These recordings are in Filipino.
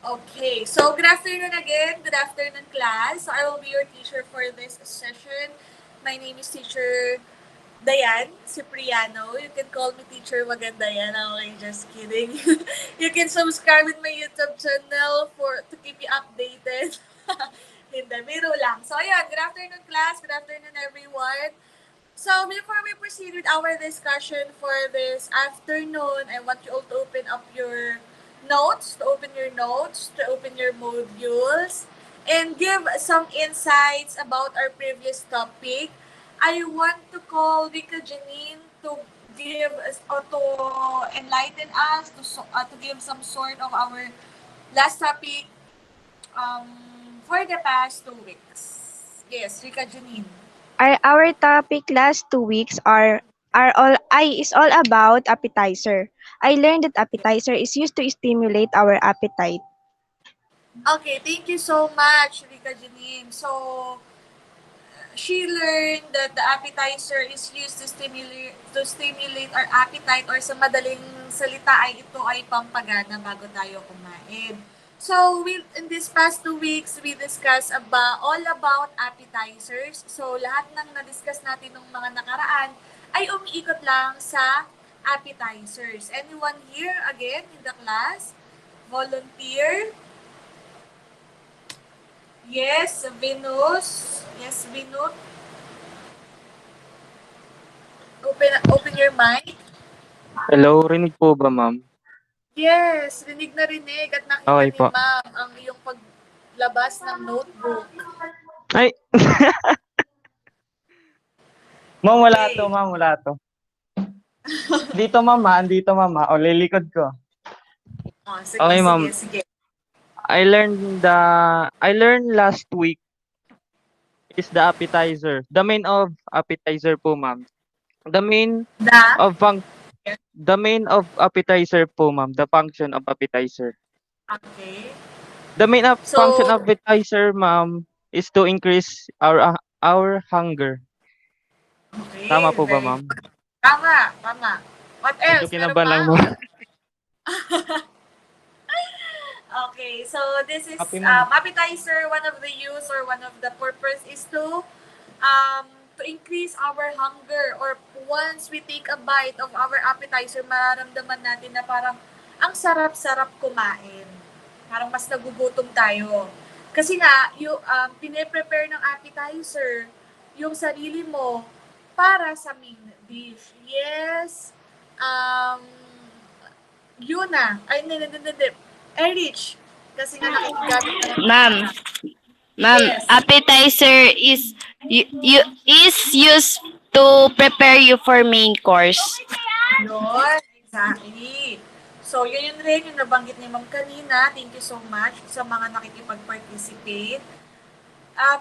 Okay, so good afternoon again. Good afternoon, class. So I will be your teacher for this session. My name is Teacher Dayan Cipriano. You can call me Teacher Maganda yan. Okay, just kidding. You can subscribe with my YouTube channel to keep you updated. Hindi, biro lang. So ayan, good afternoon, class. Good afternoon, everyone. So before we proceed with our discussion for this afternoon, I want you all to open up your notes, to open your modules, and give some insights about our previous topic. I want to call Vika Janine to give us or to enlighten us to give some sort of our last topic for the past 2 weeks. Yes, Vika Janine. Our topic last 2 weeks are all I is all about appetizer. I learned that appetizer is used to stimulate our appetite. Okay, thank you so much, Rika Janine. So, she learned that the appetizer is used to stimulate our appetite or sa madaling salita ay ito ay pampagana bago tayo kumain. So, in this past 2 weeks, we discussed all about appetizers. So, lahat ng na-discuss natin ng mga nakaraan ay umiikot lang sa appetizers. Anyone here again in the class? Volunteer? Yes, Venus. Yes, Venus. Open your mic. Hello, rinig po ba, ma'am? Yes, rinig na rinig at nakita Okay ni po. ma'am ang iyong paglabas ng notebook. Ay! Ma'am, wala to, Okay. ma'am, wala to. Andito, mama. O, lilikod ko. Oh, sige, Okay, sige, ma'am. sige. I learned last week is the appetizer. The main of appetizer po, ma'am. The main Da? of func the main of appetizer po, ma'am. The function of appetizer. Okay. The main function So, of appetizer, ma'am, is to increase our hunger. Tama okay, po ba, very ma'am? good. Tama, tama. What Medyo else? Meron kinabahan lang, pa? ma'am. Okay, so this is Happy, ma'am. appetizer. One of the use or one of the purpose is to increase our hunger, or once we take a bite of our appetizer, mararamdaman natin na parang ang sarap-sarap kumain. Parang mas nagugutom tayo. Kasi nga, pine-prepare ng appetizer yung sarili mo para sa main dish. Yes, um, yun na. Ay, hindi. Erich, kasi nga nakikigamit ka ng Ma'am, ma'am, yes. appetizer is used to prepare you for main course. Yun, exactly. So, yun rin yung nabanggit ni Ma'am kanina. Thank you so much sa mga nakikipag-participate.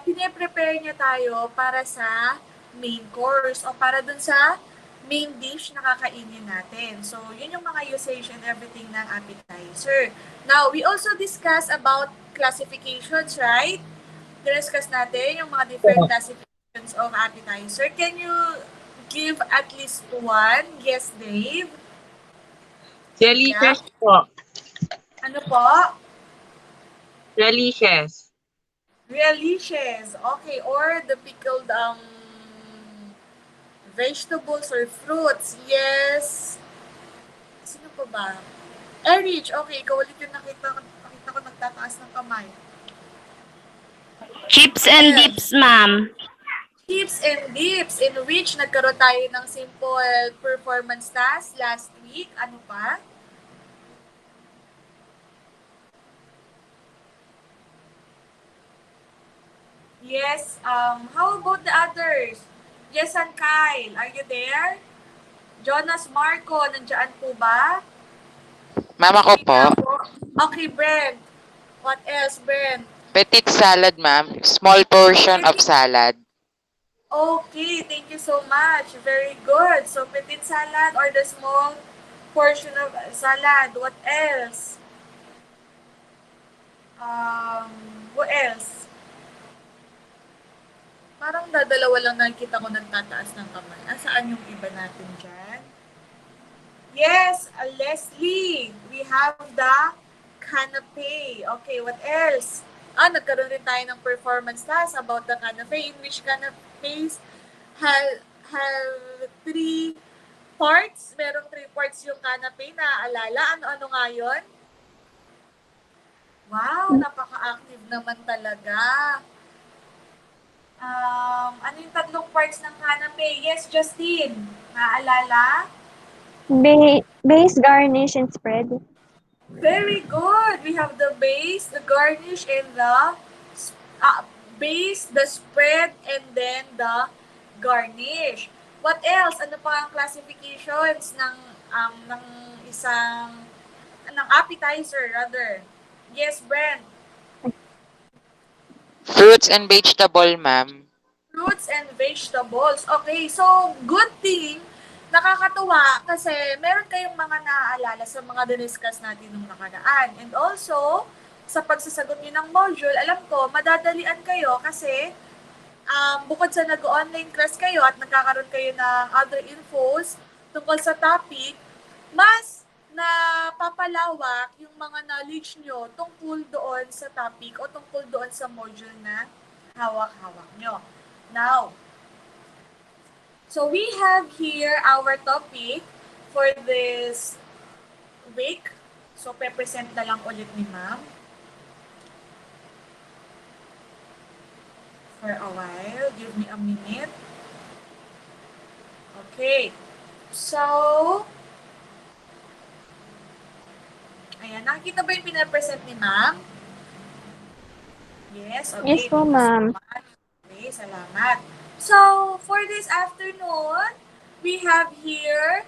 Pine-prepare niya tayo para sa main course o para dun sa main dish na kakainin natin. So, yun yung mga usage and everything ng appetizer. Now, we also discuss about classifications, right? Discuss natin yung mga different classifications of appetizer. Can you give at least one? Yes, Dave? Yeah. Delicious po. Ano po? Delicious. Realishes. Okay, or the pickled vegetables or fruits. Yes. Sino pa ba? Erich, okay, ikaw ulit yung nakita ko nagtataas ng kamay. Chips and dips, ma'am. Chips and dips, in which nagkaroon tayo ng simple performance task last week. Ano pa? Yes, how about the others? Yes and Kyle, are you there? Jonas Marco, nandiyan po ba? Ma'am, ako po. Okay, Brent. What else, Brent? Petite salad, ma'am. Small portion of salad. Okay, thank you so much. Very good. So, petite salad or the small portion of salad. What else? What else? Parang dadalawa lang nakikita ko nagtataas ng kamay. Saan yung iba natin dyan? Yes, Leslie. We have the canapé. Okay, what else? Nagkaroon rin tayo ng performance task about the canapé, in which canapés have three parts. Merong three parts yung canapé. Naaalala? Ano-ano nga yun? Wow, napaka-active naman talaga. Ano yung tatlong parts ng canapé? Yes, Justine. Naaalala? Base, garnish, and spread. Very good. We have the base, the garnish, and the base, the spread, and then the garnish. What else? Ano pa ang classifications ng isang ng appetizer rather? Yes, Brent. Fruits and vegetable, ma'am. Fruits and vegetables. Okay, so good thing, nakakatuwa kasi meron kayong mga naaalala sa mga diniscuss natin nung nakaraan. And also, sa pagsasagot niyo ng module, alam ko, madadalian kayo kasi bukod sa nag-online class kayo at nagkakaroon kayo ng other infos tungkol sa topic, mas napapalawak yung mga knowledge nyo tungkol doon sa topic o tungkol doon sa module na hawak-hawak nyo. Now, so we have here our topic for this week. So, pe-present na lang ulit ni ma'am. For a while. Give me a minute. Okay. So, ayan. Nakikita ba yung pinapresent ni ma'am? Yes? Okay. Yes po, ma'am. Okay, salamat. So, for this afternoon, we have here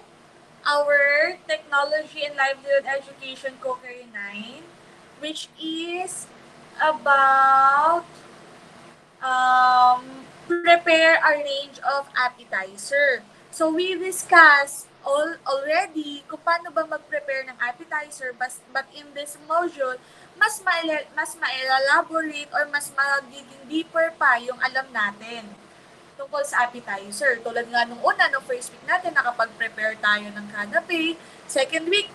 our Technology and Livelihood Education Cookery 9, which is about prepare a range of appetizer. So, we discussed already kung paano ba mag-prepare ng appetizer, but in this module, mas ma-elaborate or mas magiging deeper pa yung alam natin tungkol sa appetizer. Tulad nga nung una, nung first week natin, nakapag-prepare tayo ng canapé. Second week,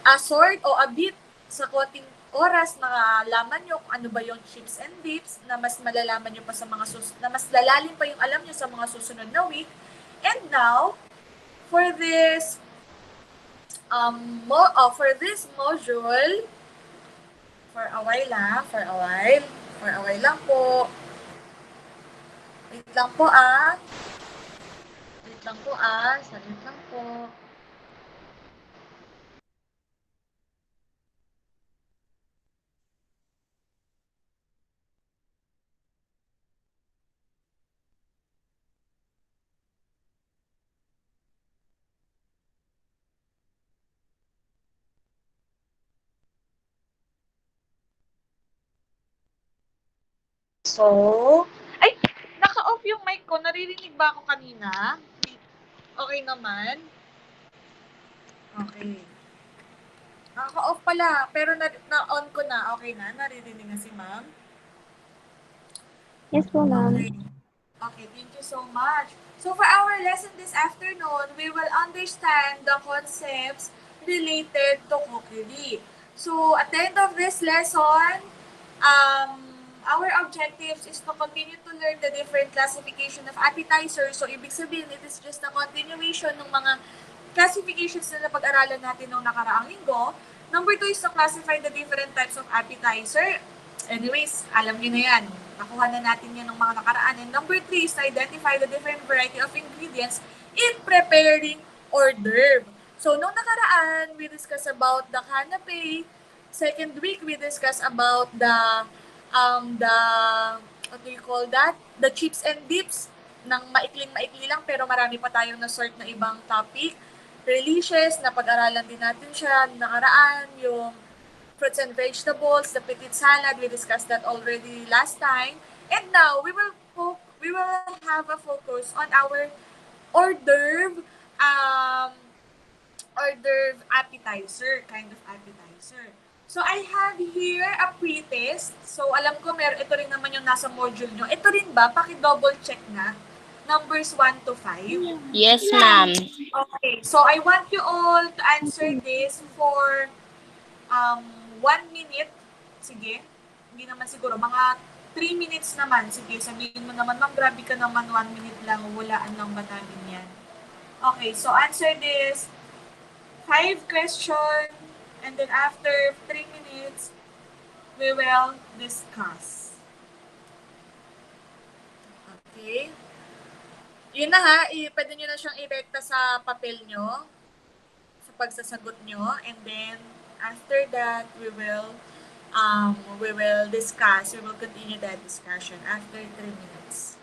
a sort o a bit sa konting oras, makalaman nyo kung ano ba yung chips and dips na mas malalaman nyo pa sa mga na mas lalalim pa yung alam nyo sa mga susunod na week. And now, for this module, for a while lang po. Wait lang po. Saglit lang po. So, ay, naka-off yung mic ko. Naririnig ba ako kanina? Okay naman? Okay. Naka-off pala, pero na-on ko na. Okay na? Naririnig na si ma'am? Yes po, ma'am. Okay, thank you so much. So for our lesson this afternoon, we will understand the concepts related to cookery. So at the end of this lesson, our objectives is to continue to learn the different classification of appetizers. So ibig sabihin, it is just a continuation ng mga classifications na napag-aralan natin nung nakaraang linggo. Number 2 is to classify the different types of appetizer. Anyways, alam niyo na yan. Nakuha na natin yan ng mga nakaraan. And number 3 is to identify the different variety of ingredients in preparing hors d'oeuvre. So, nung nakaraan, we discussed about the canapé. Second week, we discussed about what do you call that? The chips and dips ng maikling-maikli lang pero marami pa tayong na-sort na ibang topic. Relishes, napag-aralan din natin siya nakaraan, yung fruits and vegetables, the petit salad, we discussed that already last time. And now, we will have a focus on our hors d'oeuvre appetizer, kind of appetizer. So, I have here a pre-test. So, alam ko, ito rin naman yung nasa module nyo. Ito rin ba? Paki-double check na. Numbers 1 to 5. Yes, ma'am. Okay. So, I want you all to answer this for 1 minute, sige, hindi naman siguro, mga 3 minutes naman, sige, sabihin mo naman, ma'am, grabe ka naman, 1 minute lang, walaan lang ba namin yan? Okay, so answer this 5 question, and then after 3 minutes, we will discuss. Okay? Yun na ha, pwede nyo na siyang irekta sa papel nyo, sa pagsasagot nyo, and then after that, we will discuss, we will continue that discussion after 3 minutes.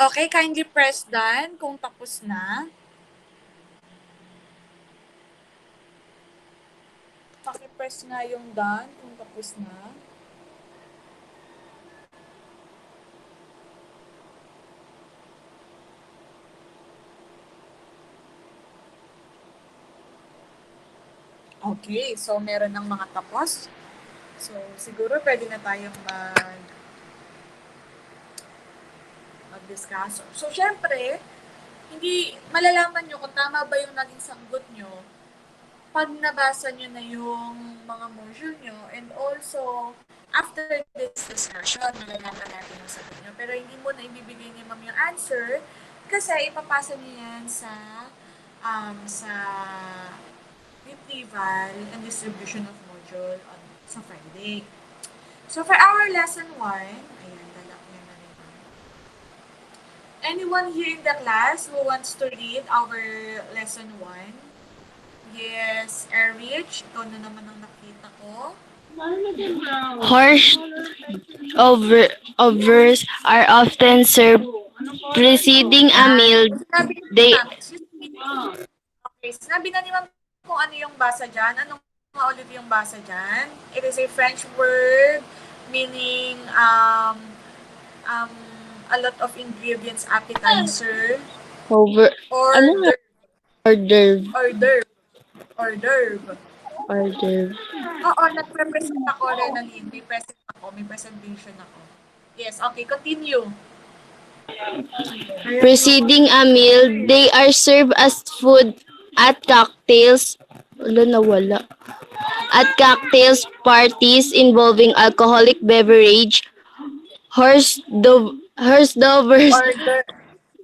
Okay, kindly press done kung tapos na. Paki-press nga yung done kung tapos na. Okay, so meron ng mga tapos. So, siguro pwede na tayong mag-discuss. So, syempre, hindi malalaman nyo kung tama ba yung naging sagot nyo pag nabasa nyo na yung mga module nyo, and also after this discussion, malalaman natin yung sagot nyo. Pero hindi mo na ibibigay ni ma'am yung answer kasi ipapasa nyo yan sa retrieval and distribution of module sa Friday. So for our lesson 1, ayan, dalak niya na rin. Anyone here in the class who wants to read our lesson 1? Yes, Erich, ikaw na naman ang nakita ko. Horse overs are often served preceding a meal. Sinabi na They Okay, sinabi na ni ma'am kung ano yung basa dyan. Anong nga ulit yung basa dyan? It is a French word meaning a lot of ingredients, appetizer, over or ano order order. order. Oo, nagpe-present ako, Renalyn. May presentation ako. Yes, okay, continue. Preceding a meal, they are served as food at cocktails. Wala, nawala. At cocktails parties involving alcoholic beverage, hors d'oeuvres, Order.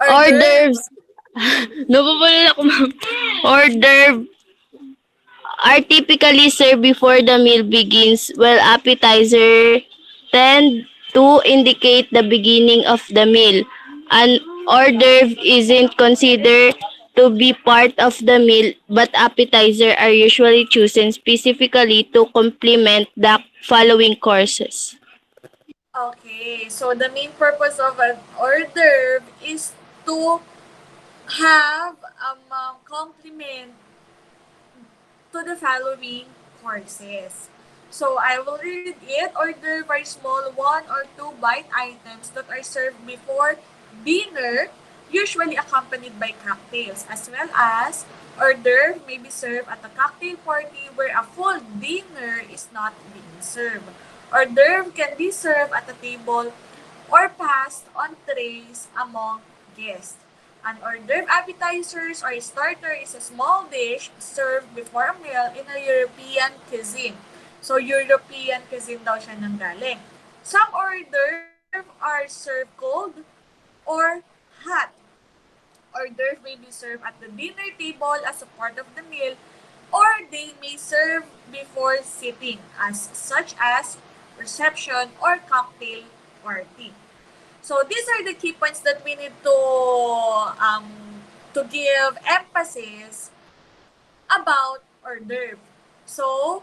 hors Order. d'oeuvres, napapalala ako, ma'am. Hors d'oeuvres are typically served before the meal begins, while appetizer tend to indicate the beginning of the meal. An hors d'oeuvre isn't considered to be part of the meal, but appetizer are usually chosen specifically to complement the following courses. Okay, so the main purpose of an hors d'oeuvre is to have complement to the following courses. So I will read it. Hors d'oeuvre are small one or two bite items that are served before dinner, usually accompanied by cocktails, as well as hors d'oeuvre may be served at a cocktail party where a full dinner is not being served. Hors d'oeuvre can be served at a table or passed on trays among guests. An hors d'oeuvre appetizers or starter is a small dish served before a meal in a European cuisine. So, European cuisine daw siya nang galing. Some hors d'oeuvre are served cold or hot. Hors d'oeuvre may be served at the dinner table as a part of the meal, or they may serve before sitting, as such as reception or cocktail party. So these are the key points that we need to give emphasis about hors d'oeuvre. So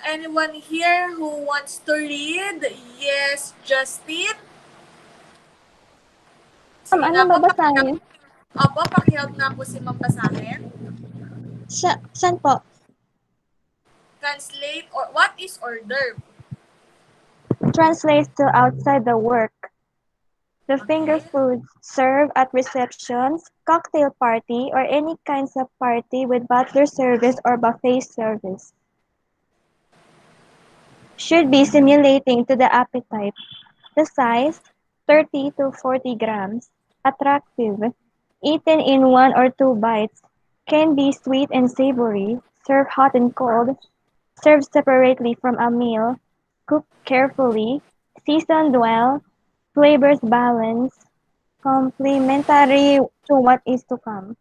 anyone here who wants to read? Yes, Justin. Ma'am, Sige nga anong po, babasahin? pakihelp nga po si Ma'am basahin. Saan po? Translate or what is hors d'oeuvre? Translates to outside the work. The finger Okay. foods served at receptions, cocktail party, or any kinds of party with butler service or buffet service. Should be stimulating to the appetite. The size, 30 to 40 grams. Attractive. Eaten in one or two bites. Can be sweet and savory. Serve hot and cold. Serve separately from a meal. Cook carefully. Seasoned well. Flavors balanced. Complementary to what is to come.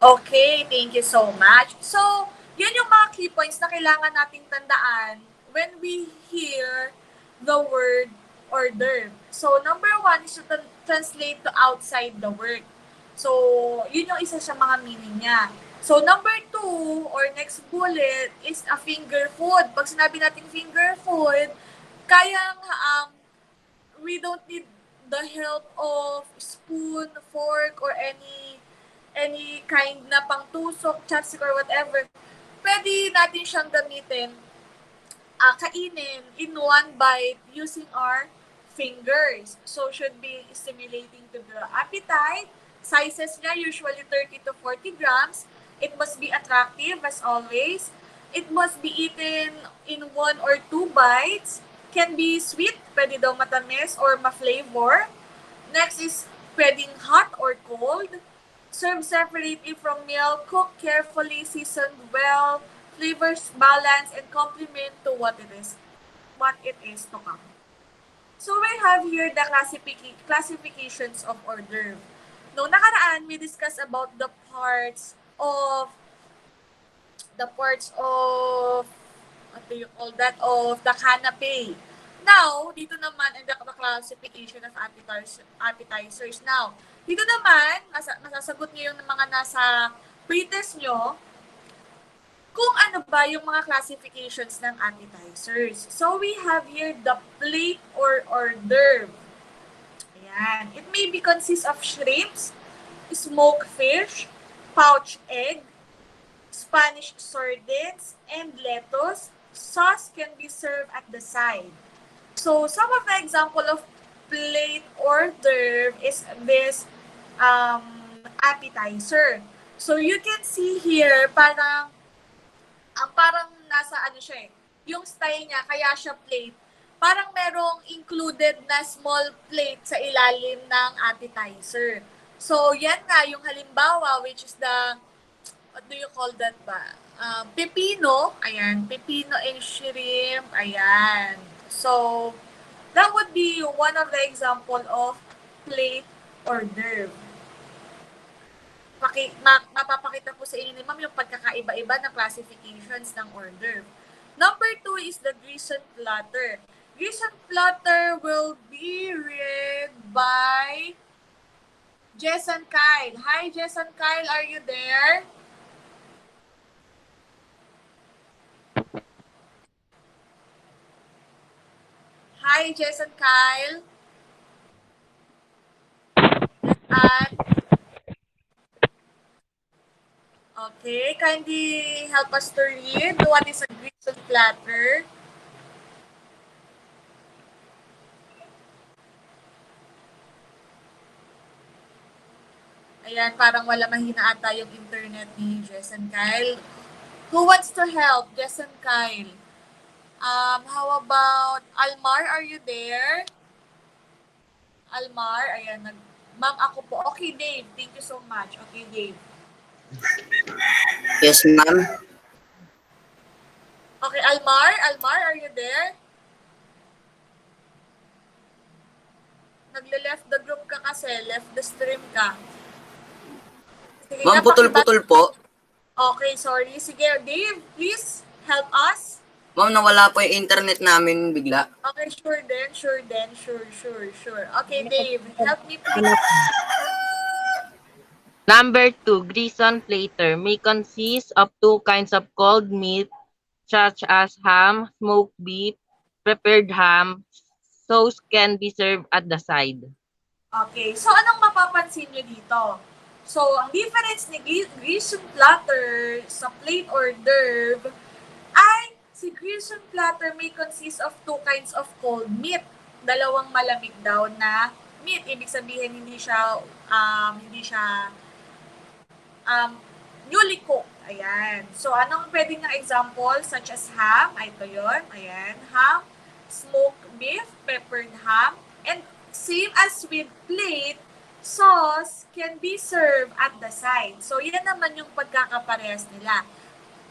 Okay, thank you so much. So, yun yung mga key points na kailangan nating tandaan when we hear the word order. So, number one is to translate to outside the work. So, yun yung isa sa mga meaning niya. So, number two, or next bullet, is a finger food. Pag sinabi nating finger food, kayang we don't need the help of spoon, fork, or any kind na pangtusok, chopstick, or whatever. Pwede natin siyang gamitin, kainin in one bite using our fingers. So, should be stimulating to the appetite. Sizes niya usually 30 to 40 grams. It must be attractive as always. It must be eaten in one or two bites. Can be sweet, pwede daw matamis or ma-flavor. Next is pwedeng hot or cold. Serve separately from meal, cook carefully, seasoned well, flavors balance, and complement to what it is to come. So we have here the classifications of hors d'oeuvre. No nakaraan, we discussed about the parts of what do you call that, of the canapé. Now, dito naman in the classification of appetizers. Now, dito naman, masasagot niyo yung mga nasa pretest nyo kung ano ba yung mga classifications ng appetizers. So, we have here the plate or hors d'oeuvre. Ayan. It may be consist of shrimps, smoked fish, pouch egg, Spanish sardines, and lettuce. Sauce can be served at the side. So, some of the example of plate hors d'oeuvre is this appetizer. So, you can see here, parang nasa ano siya eh, yung style niya, kaya siya plate. parang merong included na small plate sa ilalim ng appetizer. So, yan nga yung halimbawa, which is the, what do you call that ba? Pepino, ayan, pepino and shrimp, ayan. So, that would be one of the example of plate hors d'oeuvre. Mapapakita po sa inyo ni Ma'am yung pagkakaiba-iba ng classifications ng hors d'oeuvre. Number 2 is the Grison platter. Grison platter will be read by Jess and Kyle. Hi, Jess and Kyle, are you there? Hi, Jess and Kyle. At okay, kindly help us to read what is a Grison platter. Ayan, parang wala mahina ata yung internet ni Jess and Kyle. Who wants to help? Jess and Kyle. How about Almar? Are you there? Almar, ayan. Ma'am, ako po. Okay, Dave. Thank you so much. Okay, Dave. Yes, ma'am. Okay, Almar? Almar, are you there? Nagle-left the group ka kasi. Left the stream ka. Sige Ma'am, nga, putol-putol po. Okay, sorry. Sige, Dave, please help us. Ma'am, nawala po yung internet namin bigla. Okay, sure then. Sure. Okay, Dave, help me please. Number 2, Grison platter may consist of 2 kinds of cold meat such as ham, smoked beef, prepared ham. Sauce can be served at the side. Okay, so anong mapapansin nyo dito? So, ang difference ni Grison platter sa plate hors d'oeuvre ay si Grison platter may consist of 2 kinds of cold meat. Dalawang malamig daw na meat. Ibig sabihin hindi siya newly cooked. Ayan. So, anong pwedeng ng example? Such as ham. Ay, ito yun. Ayan. Ham, smoked beef, peppered ham, and same as with plate, sauce can be served at the side. So, yan naman yung pagkakaparehas nila.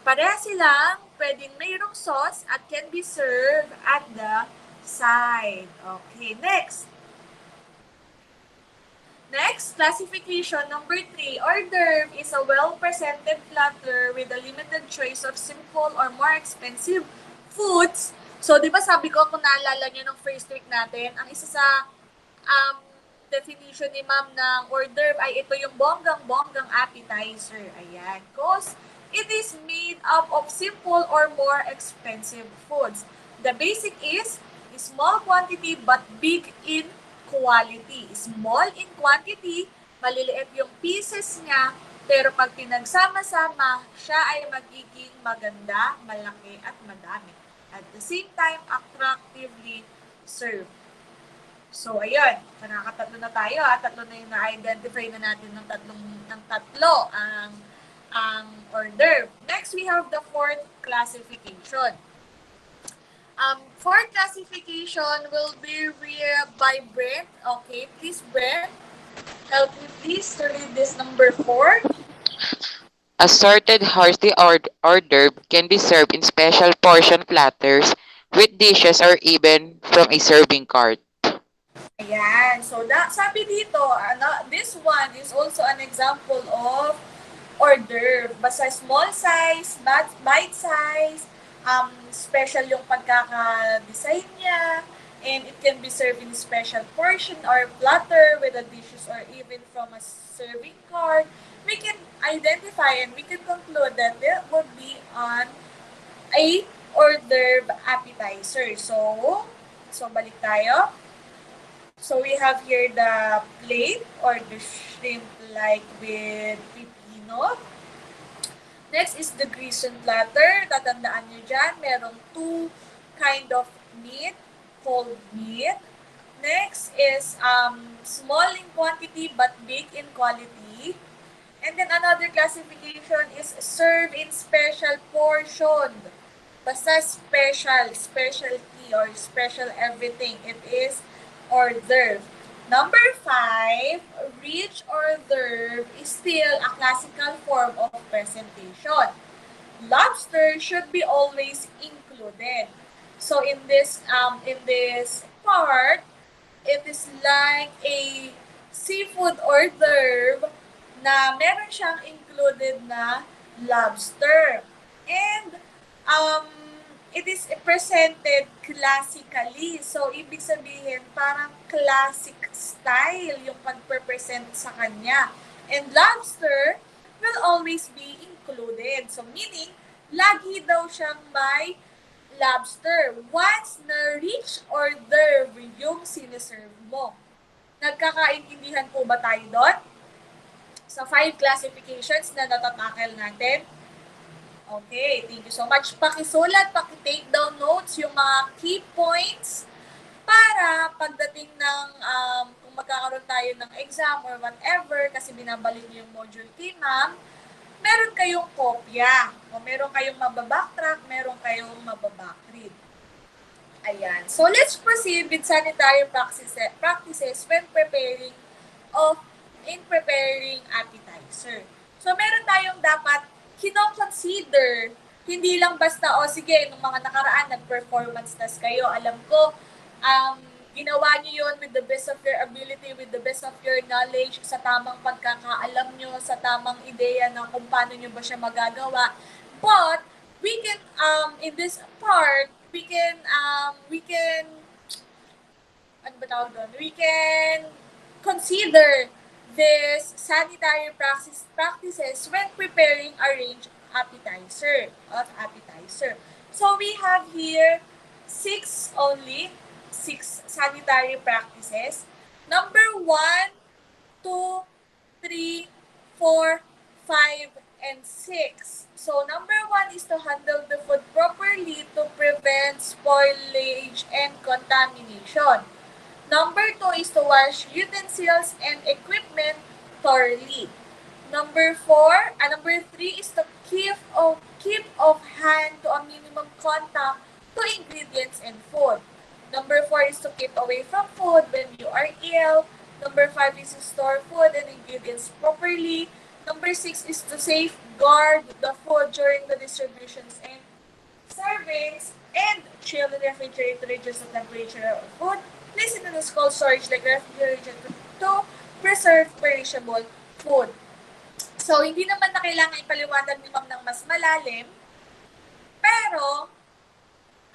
Parehas silang pwedeng mayroong sauce at can be served at the side. Okay, next. Next, classification number 3. Hors d'oeuvre is a well-presented platter with a limited choice of simple or more expensive foods. So, di ba sabi ko, kung naalala nyo ng first week natin, ang isa sa definition ni ma'am ng hors d'oeuvre ay ito yung bonggang-bonggang appetizer. Ayan. Because it is made up of simple or more expensive foods. The basic is small quantity but big in quality. Small in quantity, maliliit yung pieces niya, pero pag pinagsama-sama, siya ay magiging maganda, malaki, at madami. At the same time, attractively served. So, ayun. Nakakatatlo na tayo. Tatlo na yung na-identify na natin ng tatlo ang hors d'oeuvre. Next, we have the 4th classification. Fourth classification will be by Brent. Okay, please, Brent, help me please to read this number 4. Assorted hearty hors d'oeuvre can be served in special portion platters with dishes or even from a serving cart. Ayan. So, sabi dito, this one is also an example of hors d'oeuvre. Basta small size, bite size, special yung pagkaka-design niya, and it can be served in a special portion or platter with the dishes or even from a serving cart. We can identify and we can conclude that there would be on a hors d'oeuvre appetizer. So balik tayo. So we have here the plate or the shrimp like with pipino. Next is the Grison platter. Tatandaan nyo dyan, merong 2 kind of meat, cold meat. Next is small in quantity but big in quality. And then another classification is served in special portion. Basta specialty or special everything. It is hors d'oeuvre. Number 5, rich hors d'oeuvre is still a classical form of presentation. Lobster should be always included. So in this part, it is like a seafood hors d'oeuvre na meron siyang included na lobster. And um, it is presented classically. So, ibig sabihin, parang classic style yung pagpe-present sa kanya. And lobster will always be included. So, meaning, lagi daw siyang may lobster once na-reach hors d'oeuvre yung siniserve mo. Nagkakaintindihan po ba tayo doon? Sa 5 classifications na natatakel natin? Okay, thank you so much. Pakisulat, paki-take down notes yung mga key points para pagdating ng kung magkakaroon tayo ng exam or whatever kasi binabalik niyo yung module kay ma'am, meron kayong kopya o meron kayong mababacktrack, meron kayong mababackread. Ayan. So, let's proceed with sanitary practices when preparing appetizer. So, meron tayong dapat kino-consider, hindi lang basta, sige, nung mga nakaraan, nag-performance test kayo, alam ko, ginawa niyo yun with the best of your ability, with the best of your knowledge, sa tamang pagkakaalam nyo, sa tamang ideya na kung paano nyo ba siya magagawa. But, we can, in this part, we can, ano ba tawag doon? We can consider this sanitary practices when preparing a range appetizer. So we have here 6 sanitary practices. Number 1, 2, 3, 4, 5, and 6. So number 1 is to handle the food properly to prevent spoilage and contamination. Number 2 is to wash utensils and equipment thoroughly. Number 3 is to keep off hand to a minimum contact to ingredients and food. Number 4 is to keep away from food when you are ill. Number 5 is to store food and ingredients properly. Number 6 is to safeguard the food during the distributions and servings, and chill and refrigerate to reduce the temperature of food. Place it in a cold storage like refrigeration to preserve perishable food. So, hindi naman na kailangan ipaliwanag ni ma'am ng mas malalim, pero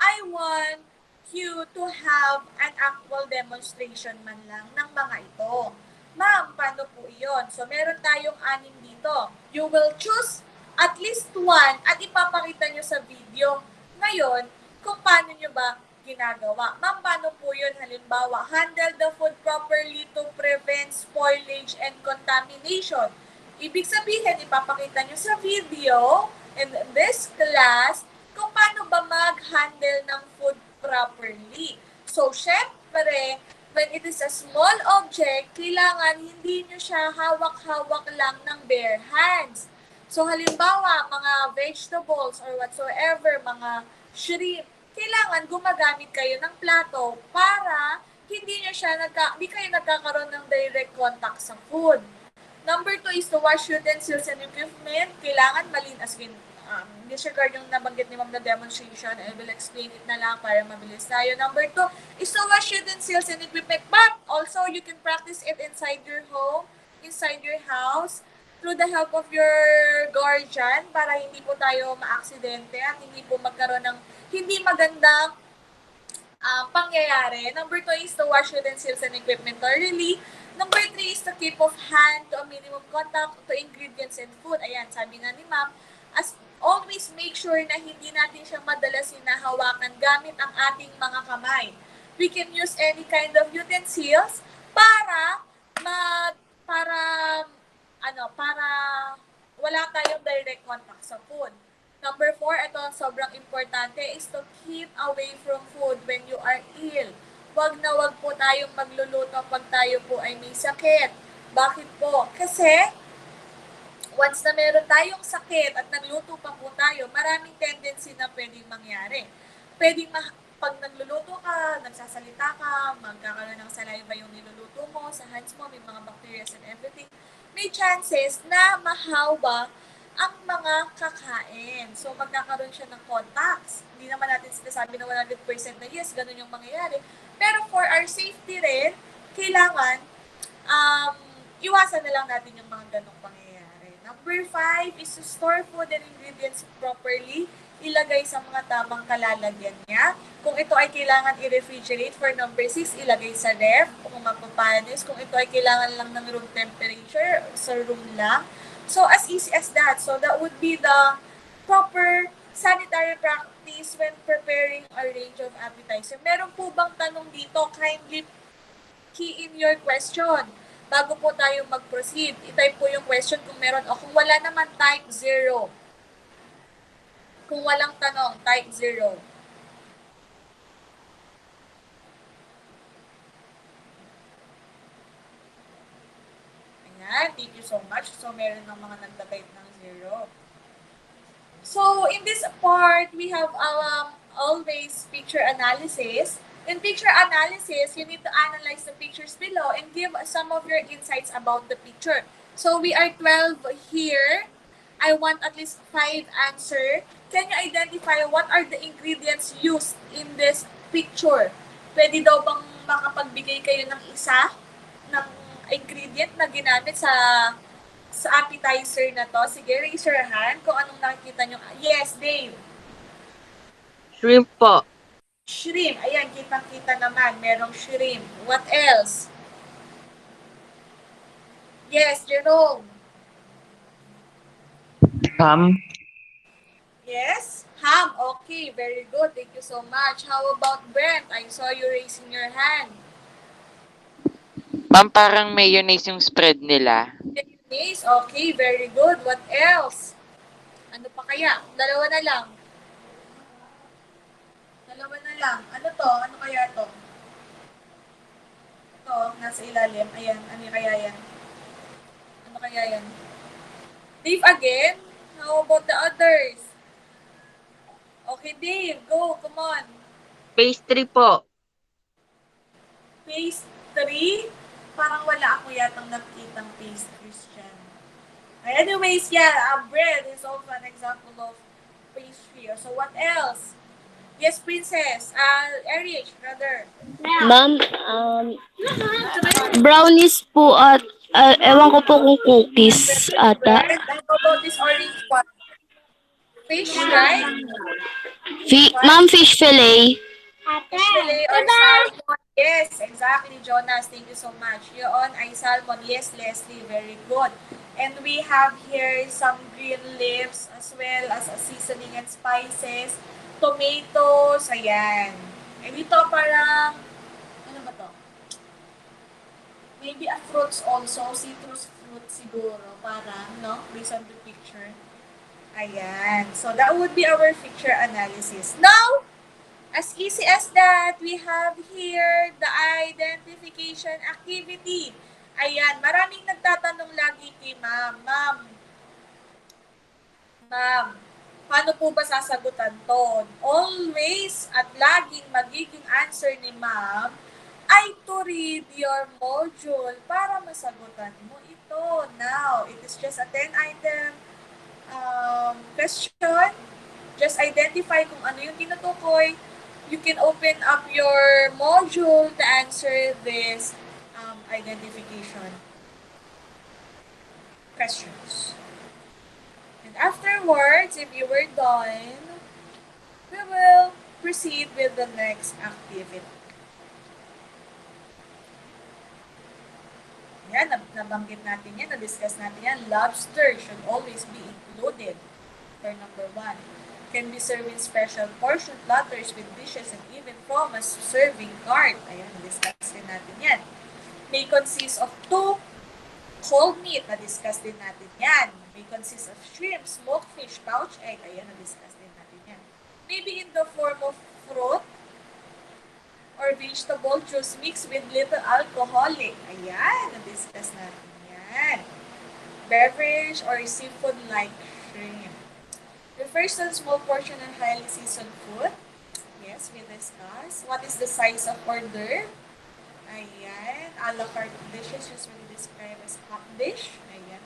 I want you to have an actual demonstration man lang ng mga ito. Ma'am, paano po iyon? So, meron tayong 6 dito. You will choose at least 1 at ipapakita nyo sa video ngayon kung paano nyo ba ginagawa. Ma'am, paano po yun? Halimbawa, handle the food properly to prevent spoilage and contamination. Ibig sabihin, ipapakita nyo sa video in this class kung paano ba mag-handle ng food properly. So, syempre, when it is a small object, kailangan hindi nyo siya hawak-hawak lang ng bare hands. So, halimbawa, mga vegetables or whatsoever, mga shrimp, kailangan gumagamit kayo ng plato para hindi kayo nagkakaroon ng direct contact sa food. Number 2 is to wash utensils and equipment. Kailangan disregard yung nabanggit ni ma'am na demonstration. I will explain it na lang para mabilis tayo. Number 2 is to wash utensils and equipment. But also, you can practice it inside your home, inside your house, through the help of your guardian para hindi po tayo ma-aksidente at hindi po magkaroon ng hindi magandang pangyayari. Number 2 is to wash utensils and equipment thoroughly. Number 3 is to keep off hand to a minimum contact to ingredients and food. Ayan, sabi nga ni ma'am, as always make sure na hindi natin siya madalas hinahawakan gamit ang ating mga kamay. We can use any kind of utensils para wala tayong direct contact sa food. Number 4, ito sobrang importante, is to keep away from food when you are ill. Wag po tayong magluluto pag tayo po ay may sakit. Bakit po? Kasi once na meron tayong sakit at nagluto pa po tayo, maraming tendency na pwedeng mangyari. Pag nagluluto ka, nagsasalita ka, magkakaroon ng saliva yung niluluto mo, sa hands mo, may mga bacteria and everything, may chances na mahawa ang mga kakain. So, magkakaroon siya ng contacts. Hindi naman natin sinasabi na 100% na yes, ganun yung mangyayari. Pero for our safety rin, kailangan iwasan na lang natin yung mga ganong pangyayari. Number 5 is to store food and ingredients properly. Ilagay sa mga tamang kalalagyan niya. Kung ito ay kailangan i-refrigerate, for number 6, ilagay sa ref kung mapapanis. Kung ito ay kailangan lang ng room temperature, sa room lang. So, as easy as that. So, that would be the proper sanitary practice when preparing a range of appetizer. Meron po bang tanong dito? Kindly key in your question bago po tayo mag-proceed. I-type po yung question kung meron o kung wala naman, type 0. Kung walang tanong, type 0. Ayan, thank you so much. So, meron ng mga nagda-type ng 0. So, in this part, we have always picture analysis. In picture analysis, you need to analyze the pictures below and give some of your insights about the picture. So, we are 12 here. I want at least 5 answer. Can you identify what are the ingredients used in this picture? Pwede daw bang makapagbigay kayo ng isa ng ingredient na ginamit sa appetizer na to? Sige, raise your hand kung anong nakikita nyo. Yes, Dave. Shrimp po. Shrimp. Ayan, kitang-kita naman. Merong shrimp. What else? Yes, Jerome. Ham. Yes? Ham. Okay, very good. Thank you so much. How about Brent? I saw you raising your hand. Ma'am, parang mayonnaise yung spread nila. Mayonnaise. Okay, very good. What else? Ano pa kaya? Dalawa na lang. Dalawa na lang. Ano to? Ano kaya to? Ito, nasa ilalim. Ayan, ano kaya yan? Ano kaya yan? Dave again? How about the others? Okay, Dave, go. Come on. Pastry po. Pastry? Parang wala ako yatang nakitang pastries dyan. Anyways, yeah, bread is also an example of pastry. So, what else? Yes, Princess. Erich, brother. Ma'am, brownies po at ewan ko po kung cookies ata. And how about this orange one? Fish, right? Ma'am, fish fillet. Fish fillet or salmon. Yes, exactly, Jonas. Thank you so much. Yun ay salmon. Yes, Leslie. Very good. And we have here some green leaves as well as a seasoning and spices. Tomatoes. Ayan. And ito parang, ano ba to? Maybe a fruits also. Citrus fruit siguro. Parang, no? Based on the picture. Ayan. So, that would be our picture analysis. Now, as easy as that, we have here the identification activity. Ayan, maraming nagtatanong lagi kay ma'am. Ma'am, paano po ba sasagutan to? Always at laging magiging answer ni ma'am ay to read your module para masagutan mo ito. Now, it is just a 10-item question. Just identify kung ano yung tinutukoy. You can open up your module to answer this identification questions. And afterwards, if you were done, we will proceed with the next activity. Yan, nabanggit natin yan, na-discuss natin yan. Lobster should always be included. For number 1. Can be served in special portion platters with dishes and even from a serving cart. Ayan, na-discuss din natin yan. May consist of 2 cold meat. Na-discuss din natin yan. May consist of shrimp, smoked fish, pouch egg. Ayan, na-discuss din natin yan. Maybe in the form of fruit or vegetable juice mixed with little alcoholic. Ayan, na-discuss natin yan. beverage, or seafood-like shrimp. Refers to a small portion of highly seasoned food. Yes, we discussed. What is the size of order? Ayan. A la carte dishes usually described as hot dish. Ayan.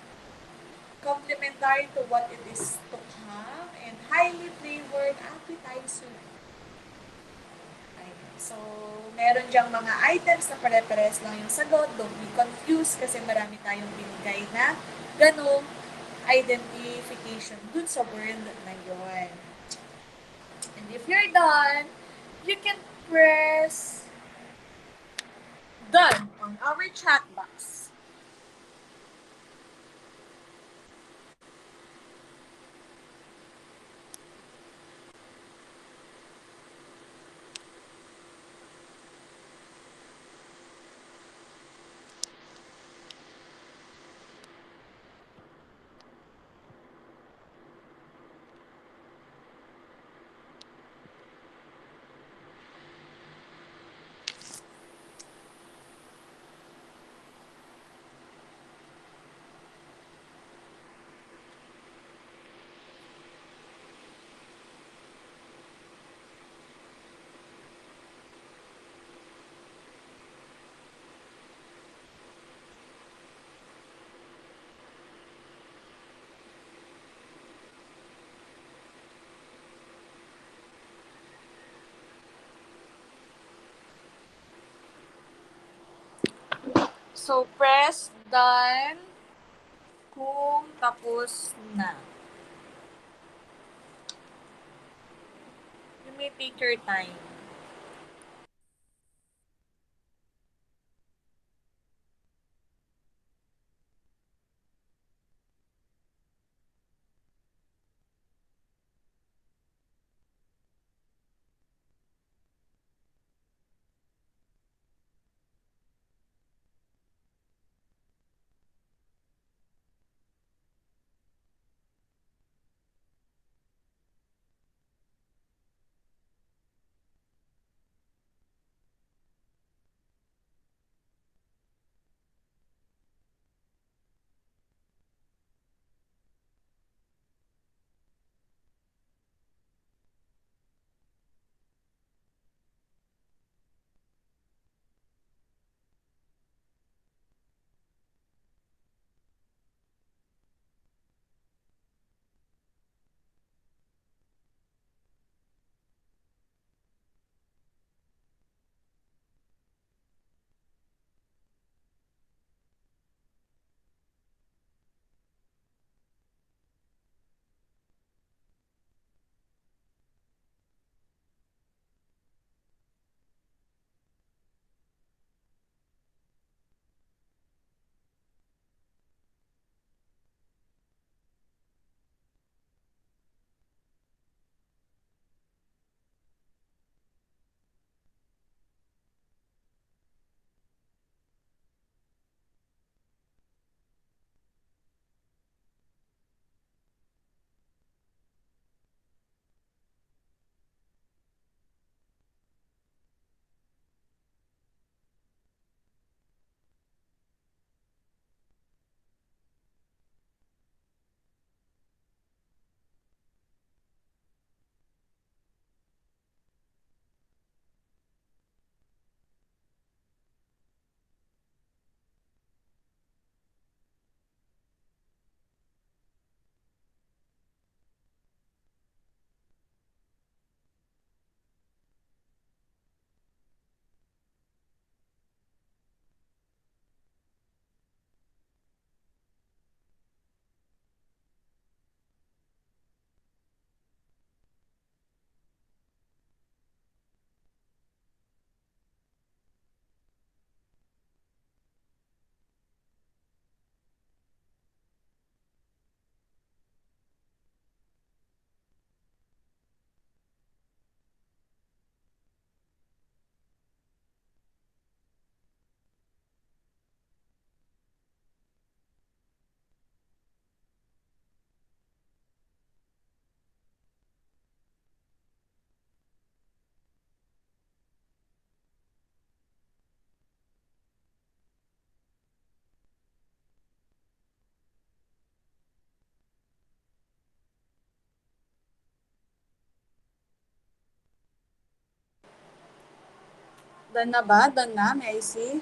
Complementary to what it is to come. And highly flavored appetizer. Ayan. So, meron diyang mga items na pare-pares lang yung sagot. Don't be confused kasi marami tayong binigay na ganong identification dun sa word na yon. And if you're done, you can press done on our chat box. So, press done kung tapos na. You may take your time. Done na ba? Done na? May I see?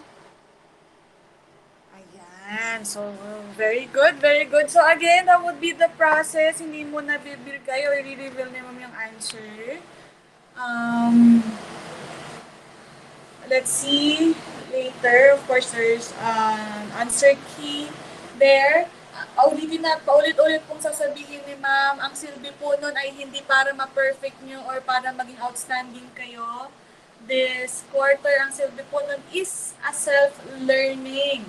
Ayan. So, very good, very good. So, again, that would be the process. Hindi mo na bibigay or i-reveal ni ma'am yung answer. Um, let's see later. Of course, there's answer key there. Paulit-ulit pong sasabihin ni ma'am, ang silbi po nun ay hindi para ma-perfect nyo or para maging outstanding kayo. This quarter, ang silbi po nun is a self-learning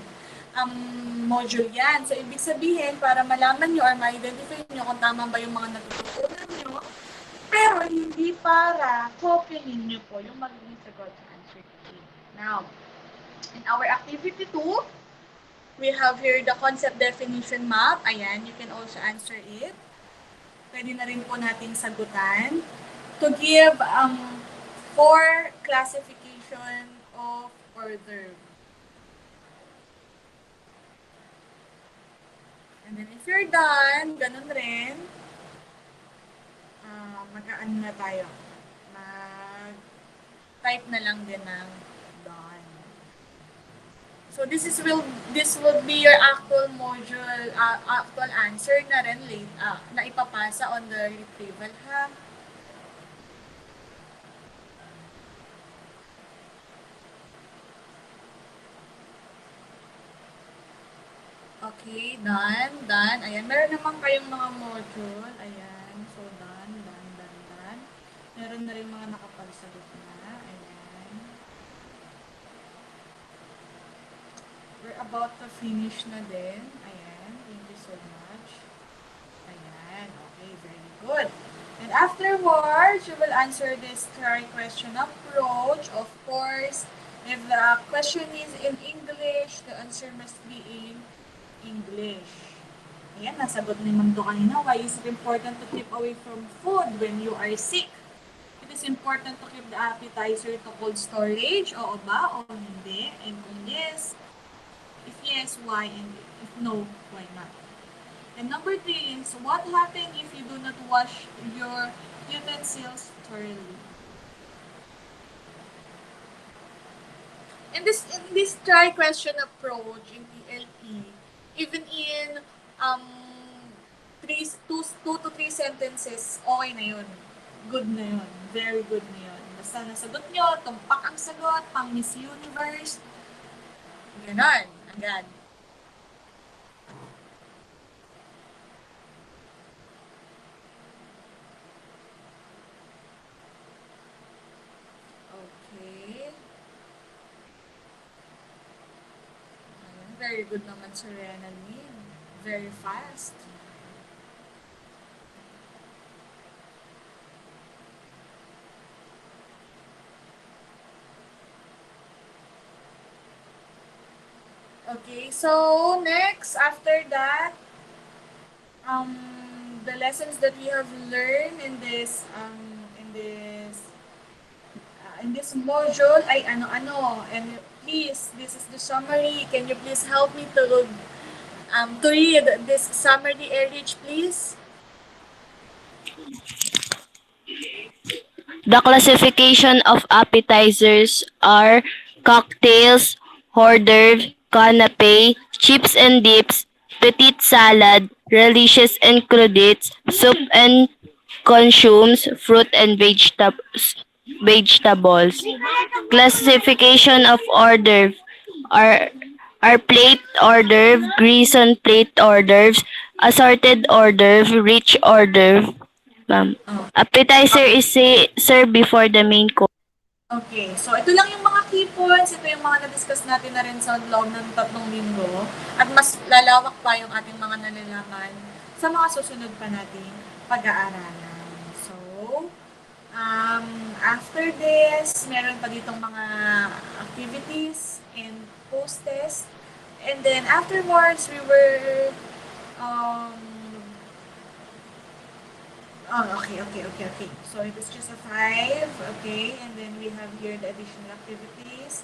module yan. So, ibig sabihin, para malaman nyo or ma-identify nyo kung tama ba yung mga natututunan nyo, pero hindi para kopyahin nyo po yung magiging sagot sa answer key. Now, in our activity 2, we have here the concept definition map. Ayan, you can also answer it. Pwede na rin po nating sagutan. To give 4 classification of order. And then if you're done, ganun rin, mag-ano na tayo. Mag-type na lang din ng done. So this will be your actual module, actual answer na rin late, na ipapasa on the retrieval ha. Okay, done. Ayan, meron naman kayong mga module. Ayan, so done. Meron na rin mga nakapagsagot na. Ayan. We're about to finish na din. Ayan, thank you so much. Ayan, okay, very good. And afterwards, you will answer this try question approach. Of course, if the question is in English, the answer must be in English. Ayan, nasagot ni Ma'am Do kanina. Why is it important to keep away from food when you are sick? It is important to keep the appetizer to cold storage. Oo ba o hindi? And kung yes, if yes, why? And if no, why not? And number 3 is, what happens if you do not wash your utensils thoroughly? In this try question approach in TLE, even in 2 to 3 sentences, okay na yun. Good na yun. Very good na yun. Basta nasagot nyo, tumpak ang sagot, pang Miss Universe. Ganon. Agad. Okay. Ayan, very good naman si Renalyn. Very fast. Okay, so next, after that, the lessons that we have learned in this module ay ano-ano. And please, this is the summary. Can you please help me to read this summary, Erich, please? The classification of appetizers are cocktails, hors d'oeuvre, canapé, chips and dips, petite salad, relishes and crudités, soup and consumes, fruit and vegetables. Classification of hors d'oeuvre are plate hors d'oeuvre, grison plate hors d'oeuvres, assorted hors d'oeuvre, rich hors d'oeuvre. Appetizer is served before the main course. Okay, so ito lang yung mga key points. Ito yung mga na-discuss natin na rin sa loob ng 3 linggo. At mas lalawak pa yung ating mga nalalaman sa mga susunod pa nating pag-aaralan. So, after this, meron pa ditong mga activities and post-test. And then afterwards, we were okay. So it is just a 5, okay? And then we have here the additional activities.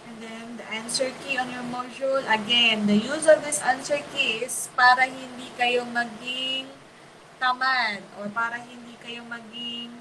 And then the answer key on your module. Again, the use of this answer key is para hindi kayo maging tamad or para hindi kayo maging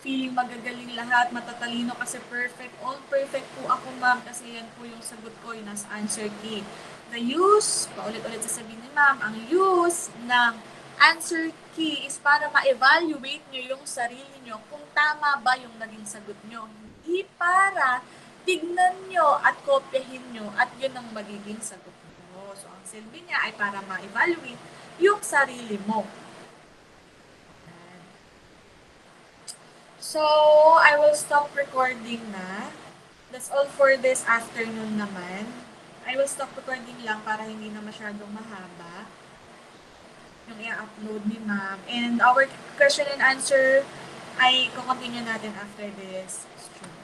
feeling magagaling lahat, matatalino kasi perfect. All perfect po ako, ma'am, kasi yan po yung sagot ko, yung nasa answer key. The use, paulit-ulit sasabihin ni ma'am, ang use ng answer key is para ma-evaluate nyo yung sarili nyo kung tama ba yung naging sagot nyo. Hindi para tignan nyo at kopyahin nyo at yun ang magiging sagot mo. So, ang silbi niya ay para ma-evaluate yung sarili mo. So, I will stop recording na. That's all for this afternoon naman. I will stop recording lang para hindi na masyadong mahaba yung i-upload ni ma'am. And our question and answer ay kukontinue natin after this stream.